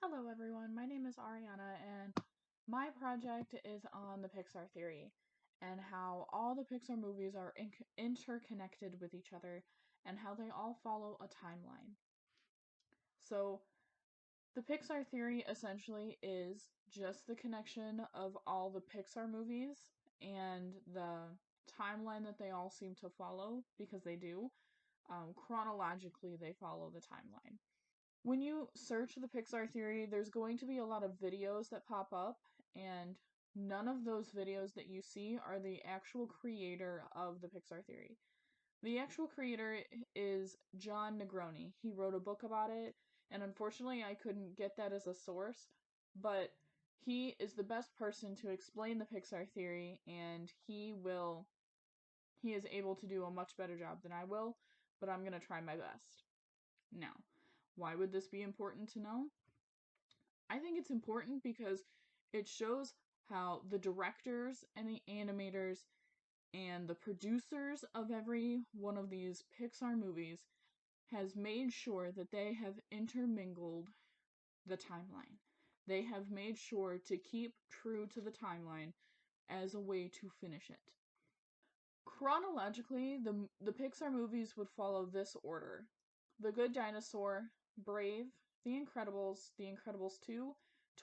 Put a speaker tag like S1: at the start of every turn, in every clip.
S1: Hello, everyone. My name is Ariana, and my project is on the Pixar theory and how all the Pixar movies are interconnected with each other and how they all follow a timeline. So, the Pixar theory essentially is just the connection of all the Pixar movies and the timeline that they all seem to follow because they do. Chronologically, they follow the timeline. When you search the Pixar theory, there's going to be a lot of videos that pop up, and none of those videos that you see are the actual creator of the Pixar theory. The actual creator is John Negroni. He wrote a book about it, and unfortunately, I couldn't get that as a source, but he is the best person to explain the Pixar theory, and he is able to do a much better job than I will, but I'm going to try my best. Now, why would this be important to know? I think it's important because it shows how the directors and the animators and the producers of every one of these Pixar movies has made sure that they have intermingled the timeline. They have made sure to keep true to the timeline as a way to finish it. Chronologically, the Pixar movies would follow this order: The Good Dinosaur, Brave, The Incredibles 2,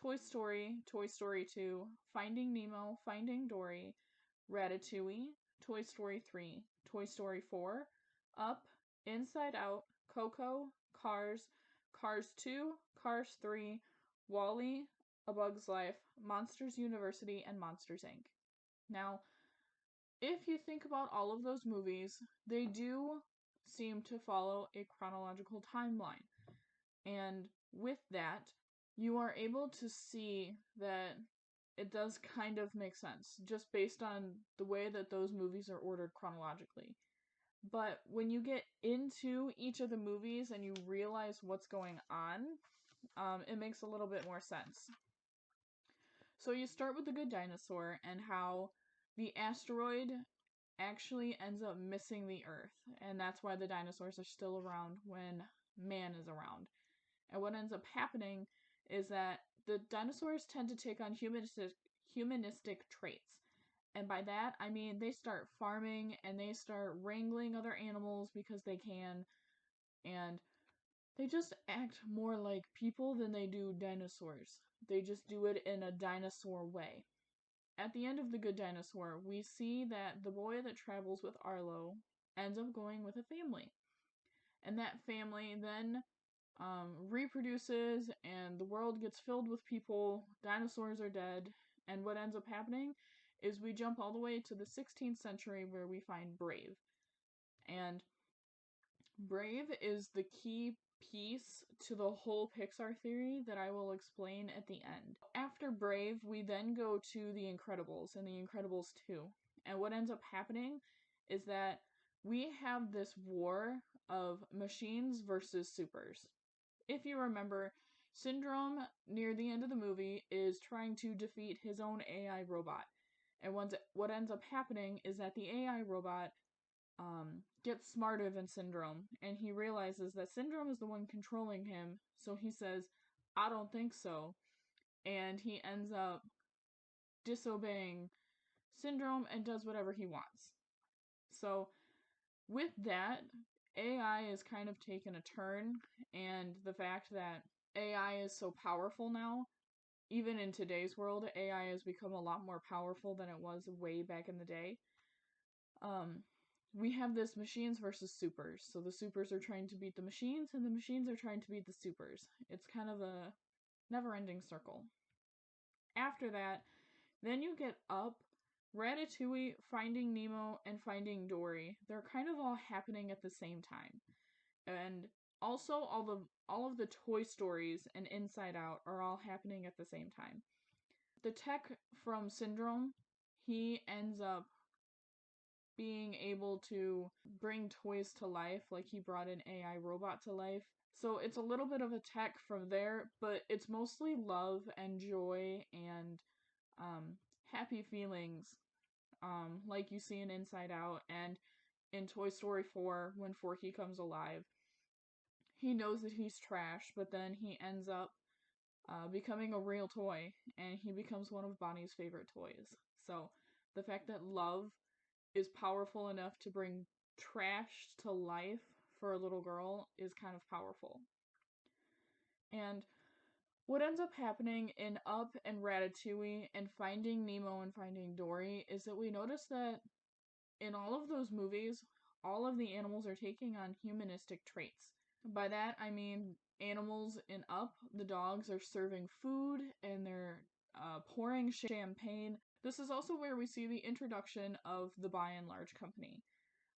S1: Toy Story, Toy Story 2, Finding Nemo, Finding Dory, Ratatouille, Toy Story 3, Toy Story 4, Up, Inside Out, Coco, Cars, Cars 2, Cars 3, Wall-E, A Bug's Life, Monsters University, and Monsters Inc. Now, if you think about all of those movies, they do seem to follow a chronological timeline. And with that, you are able to see that it does kind of make sense, just based on the way that those movies are ordered chronologically. But when you get into each of the movies and you realize what's going on, it makes a little bit more sense. So you start with The Good Dinosaur and how the asteroid actually ends up missing the Earth, and that's why the dinosaurs are still around when man is around. And what ends up happening is that the dinosaurs tend to take on humanistic traits. And by that, I mean they start farming and they start wrangling other animals because they can, and they just act more like people than they do dinosaurs. They just do it in a dinosaur way. At the end of The Good Dinosaur, we see that the boy that travels with Arlo ends up going with a family. And that family then reproduces, and the world gets filled with people, dinosaurs are dead, and what ends up happening is we jump all the way to the 16th century where we find Brave. And Brave is the key piece to the whole Pixar theory that I will explain at the end. After Brave, we then go to The Incredibles and The Incredibles 2. And what ends up happening is that we have this war of machines versus supers. If you remember, Syndrome, near the end of the movie, is trying to defeat his own AI robot. And what ends up happening is that the AI robot gets smarter than Syndrome, and he realizes that Syndrome is the one controlling him, so he says, I don't think so. And he ends up disobeying Syndrome and does whatever he wants. So, with that, AI is kind of taken a turn, and the fact that AI is so powerful now, even in today's world, AI has become a lot more powerful than it was way back in the day. We have this machines versus supers. So the supers are trying to beat the machines, and the machines are trying to beat the supers. It's kind of a never-ending circle. After that, then you get Up, Ratatouille, Finding Nemo, and Finding Dory. They're kind of all happening at the same time. And also all of the Toy Stories and Inside Out are all happening at the same time. The tech from Syndrome, he ends up being able to bring toys to life, like he brought an AI robot to life. So it's a little bit of a tech from there, but it's mostly love and joy and happy feelings, like you see in Inside Out and in Toy Story 4 when Forky comes alive. He knows that he's trash, but then he ends up becoming a real toy, and he becomes one of Bonnie's favorite toys. So the fact that love is powerful enough to bring trash to life for a little girl is kind of powerful. And what ends up happening in Up and Ratatouille and Finding Nemo and Finding Dory is that we notice that in all of those movies, all of the animals are taking on humanistic traits. By that, I mean animals in Up, the dogs are serving food and they're pouring champagne. This is also where we see the introduction of the By and Large company.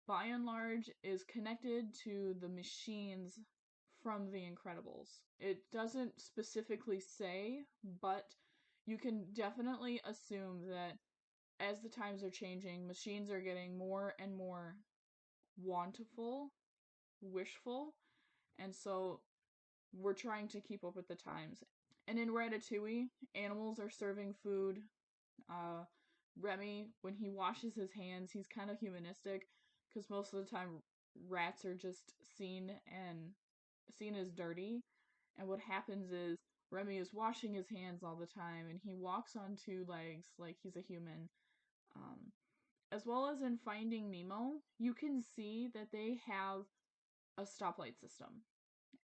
S1: By and Large is connected to the machines from The Incredibles. It doesn't specifically say, but you can definitely assume that as the times are changing, machines are getting more and more wantful, wishful, and so we're trying to keep up with the times. And in Ratatouille, animals are serving food. Uh, Remy, when he washes his hands, he's kind of humanistic because most of the time rats are just seen as dirty. And what happens is Remy is washing his hands all the time and he walks on two legs like he's a human. Um, as well as in Finding Nemo, you can see that they have a stoplight system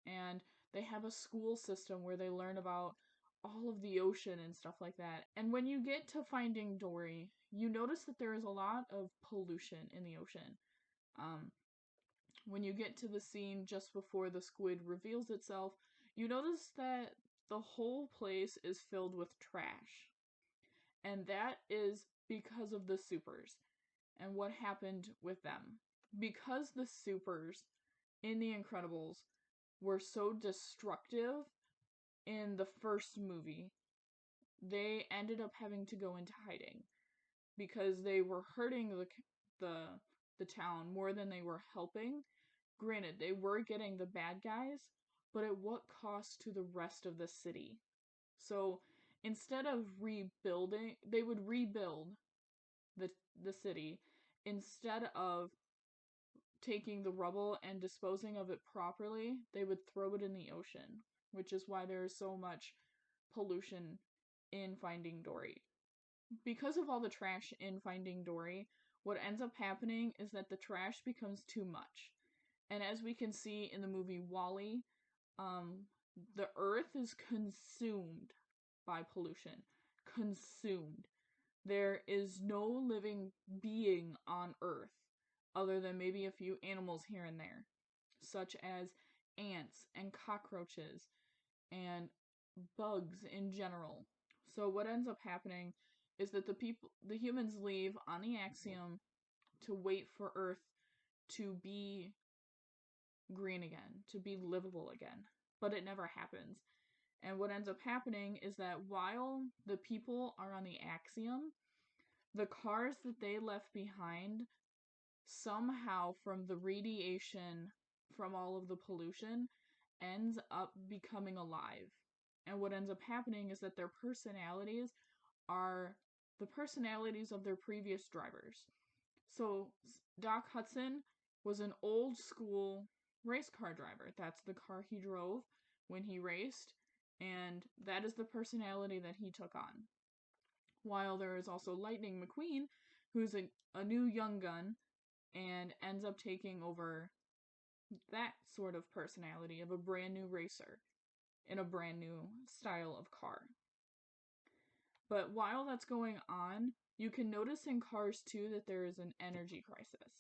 S1: and they have a school system where they learn about all of the ocean and stuff like that. And when you get to Finding Dory, you notice that there is a lot of pollution in the ocean. Um, when you get to the scene just before the squid reveals itself, you notice that the whole place is filled with trash. And that is because of the supers and what happened with them. Because the supers in The Incredibles were so destructive in the first movie, they ended up having to go into hiding because they were hurting the the town more than they were helping. Granted, they were getting the bad guys, but at what cost to the rest of the city? So instead of rebuilding, they would rebuild the the city instead of taking the rubble and disposing of it properly, they would throw it in the ocean, which is why there is so much pollution in Finding Dory. Because of all the trash in Finding Dory, what ends up happening is that the trash becomes too much. And as we can see in the movie WALL-E, the earth is consumed by pollution. Consumed. There is no living being on earth other than maybe a few animals here and there, such as ants and cockroaches and bugs in general. So what ends up happening is that the humans leave on the axiom to wait for Earth to be green again, to be livable again. But it never happens. And what ends up happening is that while the people are on the axiom, the cars that they left behind somehow from the radiation from all of the pollution ends up becoming alive. And what ends up happening is that their personalities are the personalities of their previous drivers. So Doc Hudson was an old school race car driver. That's the car he drove when he raced, and that is the personality that he took on. While there is also Lightning McQueen, who's a new young gun and ends up taking over that sort of personality of a brand new racer in a brand new style of car. But while that's going on, you can notice in Cars 2 that there is an energy crisis.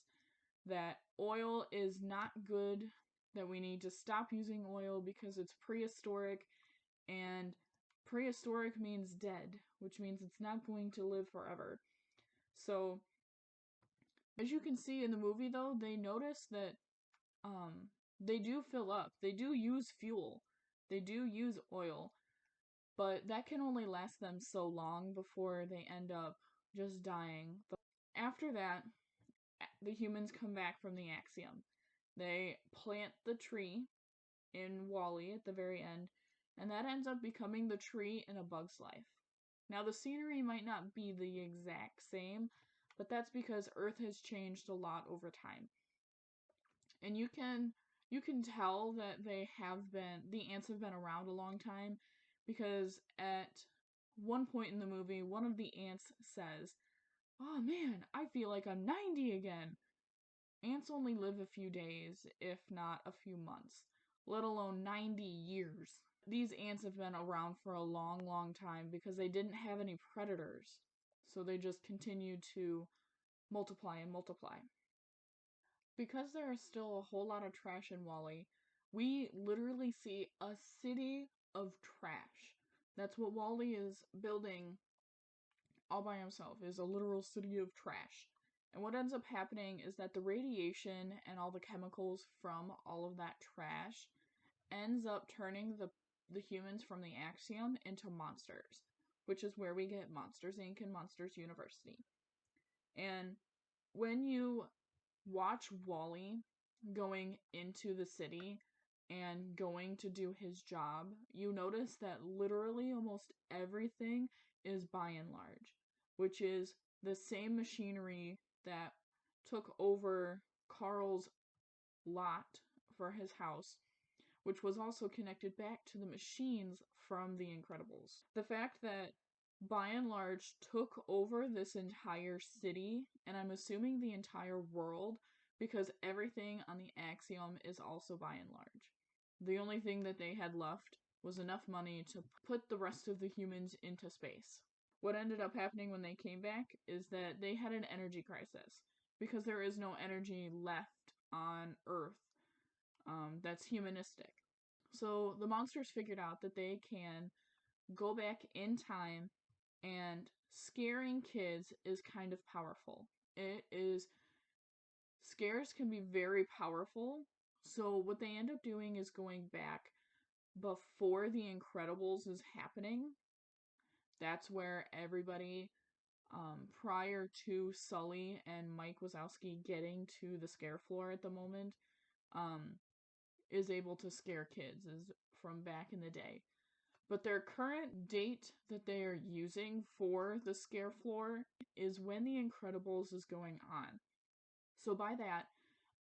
S1: That oil is not good, that we need to stop using oil because it's prehistoric, and prehistoric means dead, which means it's not going to live forever. So, as you can see in the movie though, they notice that they do fill up. They do use fuel. They do use oil. But that can only last them so long before they end up just dying. After that, the humans come back from the axiom. They plant the tree in WALL-E at the very end, and that ends up becoming the tree in A Bug's Life. Now, the scenery might not be the exact same, but that's because Earth has changed a lot over time. And you can tell that the ants have been around a long time because at one point in the movie, one of the ants says, "Oh man, I feel like I'm 90 again." Ants only live a few days, if not a few months, let alone 90 years. These ants have been around for a long, long time because they didn't have any predators. So they just continued to multiply and multiply. Because there is still a whole lot of trash in Wally, we literally see a city of trash. That's what Wally is building all by himself, is a literal city of trash. And what ends up happening is that the radiation and all the chemicals from all of that trash ends up turning the humans from the Axiom into monsters, which is where we get Monsters Inc. and Monsters University. And when you watch Wally going into the city and going to do his job, you notice that literally almost everything is by and large, which is the same machinery that took over Carl's lot for his house, which was also connected back to the machines from The Incredibles. The fact that by and large took over this entire city, and I'm assuming the entire world, because everything on the Axiom is also by and large. The only thing that they had left was enough money to put the rest of the humans into space. What ended up happening when they came back is that they had an energy crisis, because there is no energy left on Earth that's humanistic. So the monsters figured out that they can go back in time, and scaring kids is kind of powerful. It is, scares can be very powerful. So what they end up doing is going back before The Incredibles is happening. That's where everybody, prior to Sully and Mike Wazowski getting to the scare floor at the moment, um, is able to scare kids, is from back in the day. But their current date that they are using for the scare floor is when The Incredibles is going on. So by that,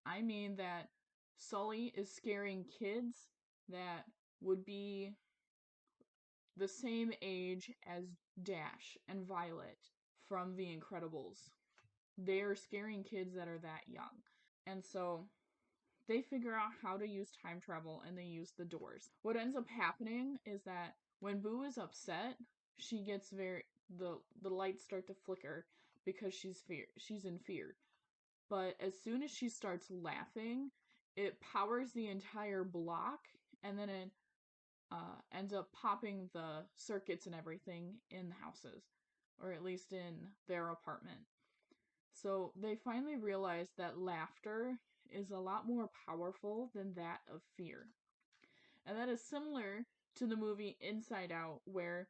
S1: I mean that Sully is scaring kids that would be the same age as Dash and Violet from The Incredibles. They are scaring kids that are that young. And so they figure out how to use time travel, and they use the doors. What ends up happening is that when Boo is upset, she gets the lights start to flicker because she's in fear. But as soon as she starts laughing, it powers the entire block, and then it ends up popping the circuits and everything in the houses, or at least in their apartment. So they finally realize that laughter is a lot more powerful than that of fear. And that is similar to the movie Inside Out, where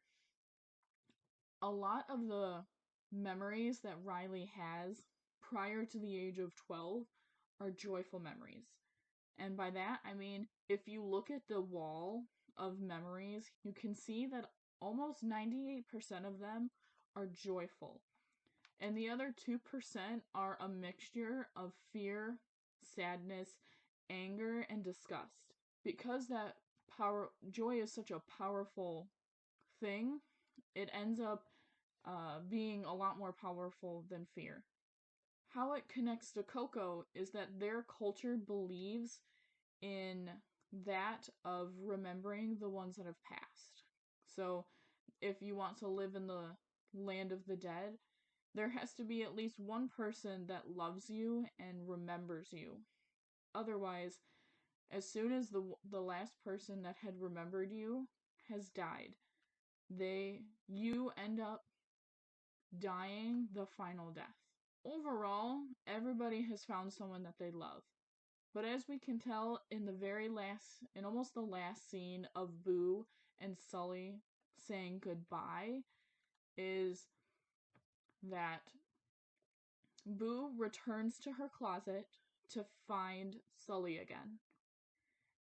S1: a lot of the memories that Riley has prior to the age of 12 are joyful memories. And by that, I mean, if you look at the wall of memories, you can see that almost 98% of them are joyful. And the other 2% are a mixture of fear, sadness, anger, and disgust. Because that joy is such a powerful thing, it ends up being a lot more powerful than fear. How it connects to Coco is that their culture believes in that of remembering the ones that have passed. So if you want to live in the land of the dead, there has to be at least one person that loves you and remembers you. Otherwise, as soon as the last person that had remembered you has died, you end up dying the final death. Overall, everybody has found someone that they love. But as we can tell in almost the last scene of Boo and Sully saying goodbye, is that Boo returns to her closet to find Sully again.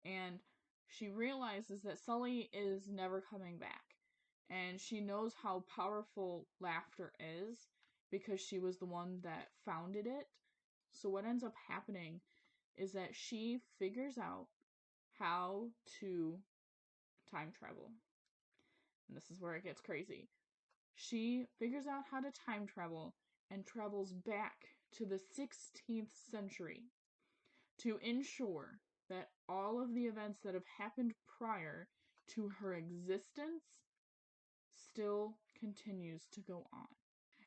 S1: And she realizes that Sully is never coming back. And she knows how powerful laughter is because she was the one that founded it. So what ends up happening is that she figures out how to time travel. and this is where it gets crazy. She figures out how to time travel and travels back to the 16th century to ensure that all of the events that have happened prior to her existence still continues to go on.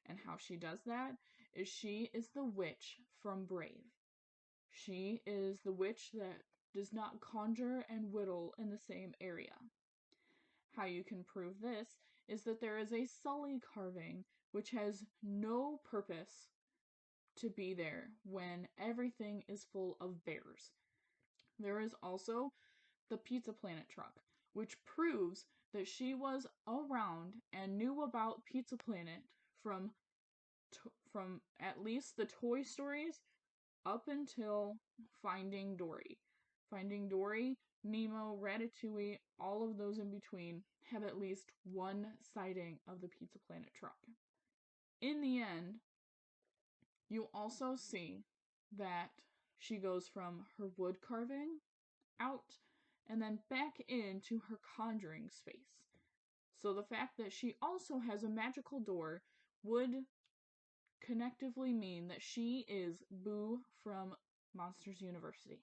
S1: And how she does that is she is the witch from Brave. She is the witch that does not conjure and whittle in the same area. How you can prove this is that there is a Sully carving which has no purpose to be there when everything is full of bears. There is also the Pizza Planet truck, which proves that she was around and knew about Pizza Planet from at least the Toy Stories up until Finding Dory. Finding Dory, Nemo, Ratatouille, all of those in between have at least one sighting of the Pizza Planet truck. In the end, you also see that she goes from her wood carving out and then back into her conjuring space. So the fact that she also has a magical door would connectively mean that she is Boo from Monsters University.